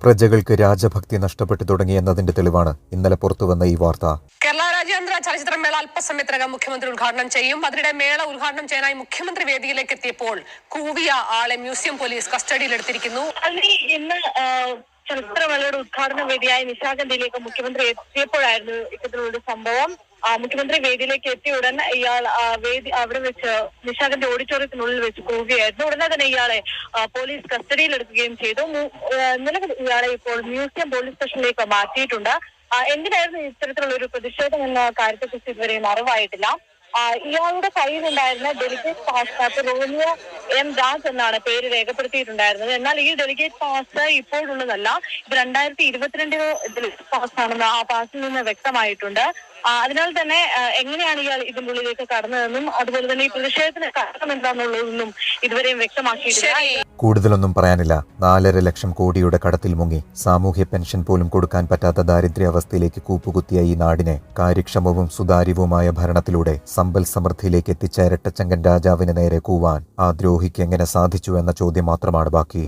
പ്രജകൾക്ക് രാജഭക്തി നഷ്ടപ്പെട്ടു തുടങ്ങിയെന്നതിന്റെ തെളിവാണ് ഇന്നലെ പുറത്തുവന്ന ഈ വാർത്ത. കേരള രാജ്യാന്തര ചലച്ചിത്രമേള അല്പസമയത്തിനകം മുഖ്യമന്ത്രി ഉദ്ഘാടനം ചെയ്യും. അതിനിടെ മേള ഉദ്ഘാടനം ചെയ്യാനായി മുഖ്യമന്ത്രി വേദിയിലേക്ക് എത്തിയപ്പോൾ കൂവിയ ആളെ മ്യൂസിയം പോലീസ് കസ്റ്റഡിയിലെടുത്തിരിക്കുന്നു. ഇന്ന് ചലച്ചിത്രമേളയുടെ ഉദ്ഘാടന വേദിയായ നിശാഗന്ധിയിലേക്ക് മുഖ്യമന്ത്രി എത്തിയപ്പോഴായിരുന്നു ഇത്തരത്തിലൊരു സംഭവം. മുഖ്യമന്ത്രി വേദിയിലേക്ക് എത്തിയ ഉടൻ ഇയാൾ അവിടെ വെച്ച് നിശാഗന്ധി ഓഡിറ്റോറിയത്തിനുള്ളിൽ വെച്ച് പോവുകയായിരുന്നു. ഉടനെ തന്നെ ഇയാളെ പോലീസ് കസ്റ്റഡിയിലെടുക്കുകയും ചെയ്തു. നിലവിൽ ഇയാളെ ഇപ്പോൾ മ്യൂസിയം പോലീസ് സ്റ്റേഷനിലേക്ക് മാറ്റിയിട്ടുണ്ട്. എന്തിനായിരുന്നു ഇത്തരത്തിലുള്ള ഒരു പ്രതിഷേധം എന്ന കാര്യത്തെക്കുറിച്ച് ഇതുവരെയും അറിവായിട്ടില്ല. ഇയാളുടെ കയ്യിലുണ്ടായിരുന്ന delegate pass Romeo M Raj എന്നാണ് പേര് രേഖപ്പെടുത്തിയിട്ടുണ്ടായിരുന്നത്. എന്നാൽ ഈ ഡെലിഗേറ്റ് പാസ് ഇപ്പോഴുള്ളതല്ല, ഇത് 2022 ഡെലിഗേറ്റ് പാസ് ആണെന്ന് ആ പാസിൽ നിന്ന് വ്യക്തമായിട്ടുണ്ട്. അതിനാൽ തന്നെ എങ്ങനെയാണ് ഇയാൾ ഇതിന്റെ ഉള്ളിലേക്ക് കടന്നതെന്നും അതുപോലെ തന്നെ ഈ പ്രതിഷേധത്തിന് കാരണം എന്താണെന്നുള്ളതൊന്നും ഇതുവരെയും വ്യക്തമാക്കിയിട്ടില്ല. കൂടുതലൊന്നും പറയാനില്ല. 4.5 ലക്ഷം കോടിയുടെ കടത്തിൽ മുങ്ങി സാമൂഹ്യ പെൻഷൻ പോലും കൊടുക്കാൻ പറ്റാത്ത ദാരിദ്ര്യാവസ്ഥയിലേക്ക് കൂപ്പുകുത്തിയ ഈ നാടിനെ കാര്യക്ഷമവും സുതാര്യവുമായ ഭരണത്തിലൂടെ സമ്പൽ സമൃദ്ധിയിലേക്ക് എത്തിച്ച ഇരട്ടച്ചങ്കൻ രാജാവിന് നേരെ കൂവാൻ ആ ദ്രോഹിക്ക് എങ്ങനെ സാധിച്ചു എന്ന ചോദ്യം മാത്രമാണ് ബാക്കി.